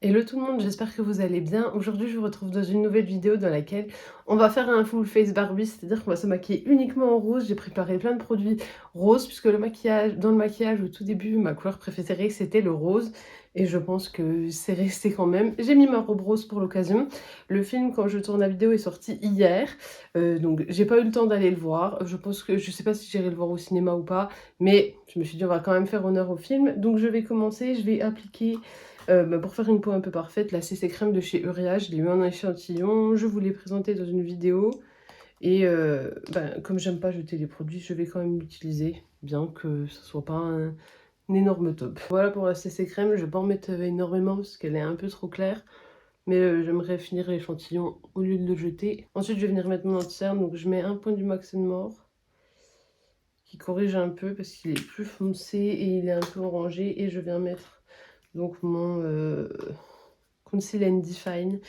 Hello tout le monde, j'espère que vous allez bien. Aujourd'hui, je vous retrouve dans une nouvelle vidéo dans laquelle on va faire un full face Barbie, c'est-à-dire qu'on va se maquiller uniquement en rose. J'ai préparé plein de produits roses puisque dans le maquillage, au tout début, ma couleur préférée, c'était le rose. Et je pense que c'est resté quand même. J'ai mis ma robe rose pour l'occasion. Le film, quand je tourne la vidéo, est sorti hier. Donc, j'ai pas eu le temps d'aller le voir. Je sais pas si j'irai le voir au cinéma ou pas. Mais je me suis dit, on va quand même faire honneur au film. Donc, je vais commencer, je vais appliquer pour faire une peau un peu parfaite, la CC crème de chez Uria, je l'ai eu en échantillon, je vous l'ai présenté dans une vidéo. Et comme j'aime pas jeter les produits, je vais quand même l'utiliser, bien que ce soit pas un énorme top. Voilà pour la CC crème, je vais pas en mettre énormément parce qu'elle est un peu trop claire. Mais j'aimerais finir l'échantillon au lieu de le jeter. Ensuite, je vais venir mettre mon anti-cerne, donc je mets un point du Max More qui corrige un peu parce qu'il est plus foncé et il est un peu orangé. Et je viens mettre donc mon Conceal and Define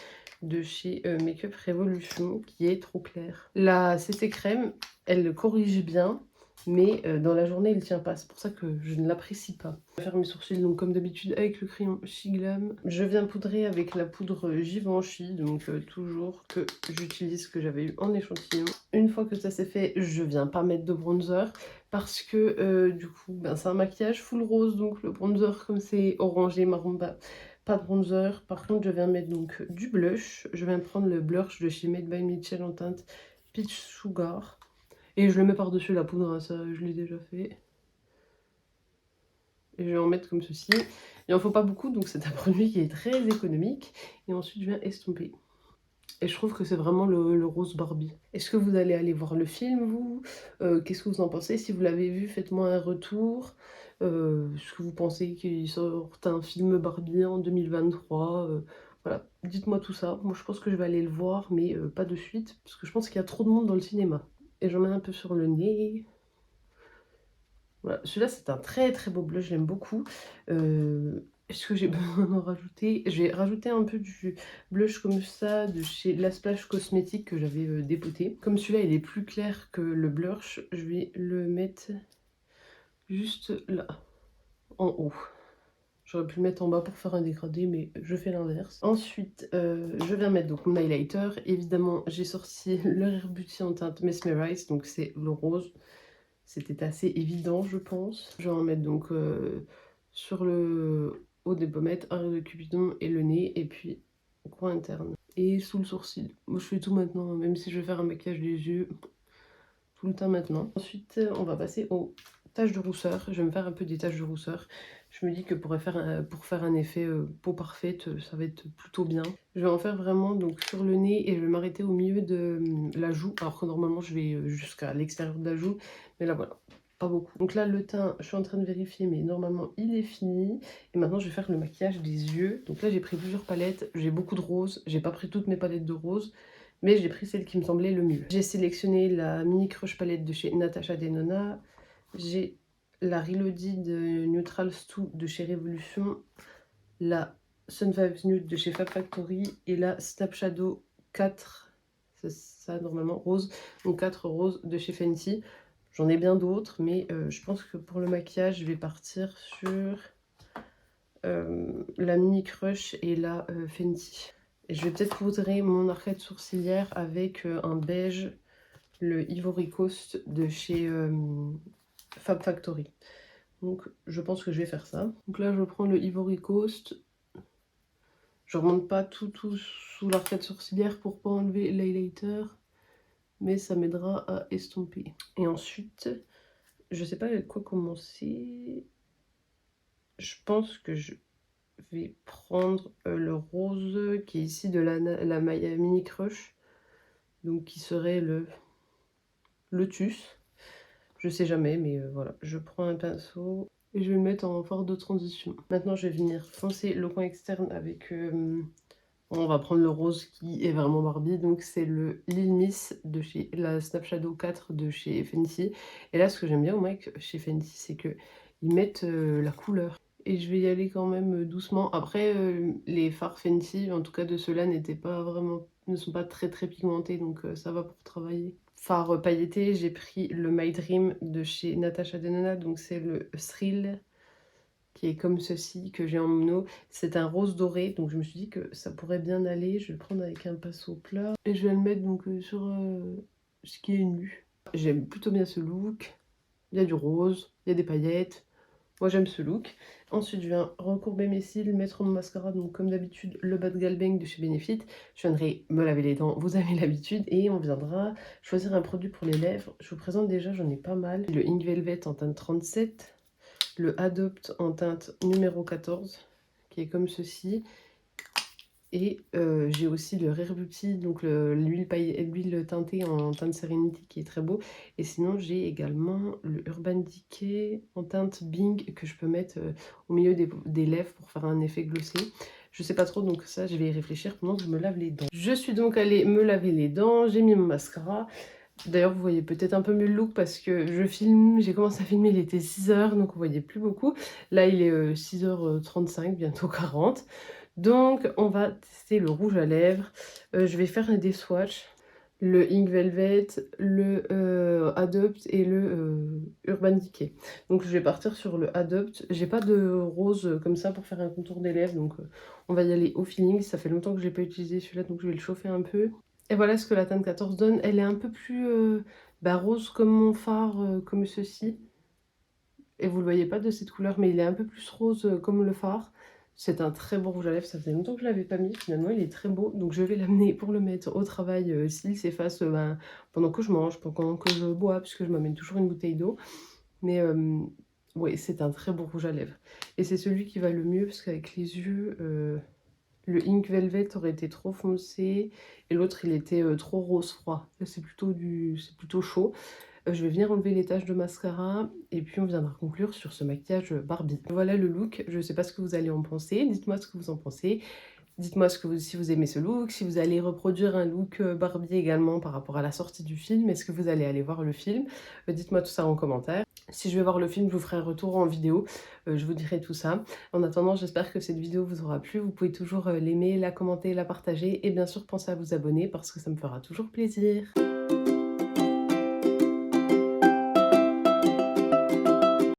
de chez Makeup Revolution qui est trop clair. La CC crème, elle corrige bien, mais dans la journée, elle tient pas. C'est pour ça que je ne l'apprécie pas. Je vais faire mes sourcils donc comme d'habitude avec le crayon Shiglam. Je viens poudrer avec la poudre Givenchy, donc toujours que j'utilise, que j'avais eu en échantillon. Une fois que ça c'est fait, je viens pas mettre de bronzer parce que du coup, c'est un maquillage full rose, donc le bronzer comme c'est orangé, marron, pas de bronzer. Par contre, je viens mettre donc du blush. Je viens prendre le blush de chez Made by Mitchell en teinte Peach Sugar. Et je le mets par-dessus la poudre, hein, ça je l'ai déjà fait. Et je vais en mettre comme ceci. Il en faut pas beaucoup, donc c'est un produit qui est très économique. Et ensuite, je viens estomper. Et je trouve que c'est vraiment le rose Barbie. Est-ce que vous allez aller voir le film, vous? Qu'est-ce que vous en pensez? Si vous l'avez vu, faites-moi un retour. Est-ce que vous pensez qu'il sorte un film Barbie en 2023? Voilà, dites-moi tout ça. Moi, je pense que je vais aller le voir, mais pas de suite, parce que je pense qu'il y a trop de monde dans le cinéma. Et j'en mets un peu sur le nez. Voilà, celui-là, c'est un très très beau blush, je l'aime beaucoup. Est-ce que j'ai besoin d'en rajouter? Je vais rajouter un peu du blush comme ça de chez La Splash Cosmétique que j'avais dépoté. Comme celui-là, il est plus clair que le blush, je vais le mettre juste là, en haut. J'aurais pu le mettre en bas pour faire un dégradé, mais je fais l'inverse. Ensuite, je viens mettre donc mon highlighter. Évidemment, j'ai sorti le Rare Beauty en teinte Mesmerize, donc c'est le rose. C'était assez évident, je pense. Je vais en mettre donc sur le haut des pommettes, arrière de Cupidon et le nez, et puis au coin interne. Et sous le sourcil. Moi, je fais tout maintenant, même si je vais faire un maquillage des yeux, tout le temps maintenant. Ensuite, on va passer aux taches de rousseur. Je vais me faire un peu des taches de rousseur. Je me dis que pour faire un effet peau parfaite, ça va être plutôt bien. Je vais en faire vraiment donc sur le nez et je vais m'arrêter au milieu de la joue. Alors que normalement, je vais jusqu'à l'extérieur de la joue. Mais là, voilà, pas beaucoup. Donc là, le teint, je suis en train de vérifier, mais normalement, il est fini. Et maintenant, je vais faire le maquillage des yeux. Donc là, j'ai pris plusieurs palettes. J'ai beaucoup de rose. J'ai pas pris toutes mes palettes de rose, mais j'ai pris celle qui me semblait le mieux. J'ai sélectionné la Mini Crush palette de chez Natasha Denona. J'ai la Reloaded de Neutral Stu de chez Revolution, la Sun Vibes Nude de chez Fab Factory et la Snap Shadow 4, c'est ça normalement, rose, donc 4 roses de chez Fenty. J'en ai bien d'autres, mais je pense que pour le maquillage, je vais partir sur la Mini Crush et la Fenty. Et je vais peut-être poudrer mon arcade sourcilière avec un beige, le Ivory Coast de chez Fab Factory. Donc je pense que je vais faire ça. Donc là je prends le Ivory Coast. Je remonte pas tout sous l'arcade sourcilière pour pas enlever l'highlighter, mais ça m'aidera à estomper. Et ensuite, je sais pas avec quoi commencer. Je pense que je vais prendre le rose qui est ici de la Maya Mini Crush. Donc qui serait le Lotus. Je sais jamais, mais voilà. Je prends un pinceau et je vais le mettre en phare de transition. Maintenant, je vais venir foncer le coin externe avec... on va prendre le rose qui est vraiment Barbie. Donc, c'est le Lil Miss de chez la Snap Shadow 4 de chez Fenty. Et là, ce que j'aime bien au mic chez Fenty, c'est qu'ils mettent la couleur. Et je vais y aller quand même doucement. Après, les fards Fenty, en tout cas de ceux-là, ne sont pas très très pigmentés. Donc, ça va pour travailler. Fard pailleté, j'ai pris le My Dream de chez Natasha Denona, donc c'est le Thrill qui est comme ceci, que j'ai en mono. C'est un rose doré, donc je me suis dit que ça pourrait bien aller. Je vais le prendre avec un pinceau plat et je vais le mettre donc sur ce qui est nu. J'aime plutôt bien ce look. Il y a du rose, il y a des paillettes. Moi j'aime ce look. Ensuite je viens recourber mes cils, mettre mon mascara, donc comme d'habitude le Bad Gal Bang de chez Benefit. Je viendrai me laver les dents, vous avez l'habitude, et on viendra choisir un produit pour les lèvres. Je vous présente déjà, j'en ai pas mal. Le Ink Velvet en teinte 37, le Adopt en teinte numéro 14, qui est comme ceci. Et j'ai aussi le Rare Beauty, donc l'huile teintée en teinte Serenity qui est très beau. Et sinon j'ai également le Urban Decay en teinte Bing que je peux mettre au milieu des lèvres pour faire un effet glossé. Je sais pas trop, donc ça je vais y réfléchir pendant que je me lave les dents. Je suis donc allée me laver les dents, j'ai mis mon mascara. D'ailleurs vous voyez peut-être un peu mieux le look parce que je filme, j'ai commencé à filmer, il était 6h donc on voyait plus beaucoup. Là il est 6h35, bientôt 40. Donc on va tester le rouge à lèvres. Je vais faire des swatchs. Le Ink Velvet, le Adopt et le Urban Decay. Donc je vais partir sur le Adopt. J'ai pas de rose comme ça pour faire un contour des lèvres, donc on va y aller au feeling. Ça fait longtemps que je l'ai pas utilisé celui-là, donc je vais le chauffer un peu. Et voilà ce que la teinte 14 donne. Elle est un peu plus rose comme mon fard, comme ceci. Et vous le voyez pas de cette couleur, mais il est un peu plus rose comme le fard. C'est un très beau rouge à lèvres, ça faisait longtemps que je l'avais pas mis, finalement il est très beau. Donc je vais l'amener pour le mettre au travail s'il s'efface pendant que je mange, pendant que je bois, puisque je m'amène toujours une bouteille d'eau. Mais oui, c'est un très beau rouge à lèvres. Et c'est celui qui va le mieux, parce qu'avec les yeux, le Ink Velvet aurait été trop foncé, et l'autre il était trop rose froid. Là c'est plutôt chaud. Je vais venir enlever les taches de mascara et puis on viendra conclure sur ce maquillage Barbie. Voilà le look, je ne sais pas ce que vous allez en penser, dites-moi ce que vous en pensez. Dites-moi si vous aimez ce look, si vous allez reproduire un look Barbie également par rapport à la sortie du film, est-ce que vous allez aller voir le film? Dites-moi tout ça en commentaire. Si je vais voir le film, je vous ferai un retour en vidéo, je vous dirai tout ça. En attendant, j'espère que cette vidéo vous aura plu. Vous pouvez toujours l'aimer, la commenter, la partager et bien sûr pensez à vous abonner parce que ça me fera toujours plaisir.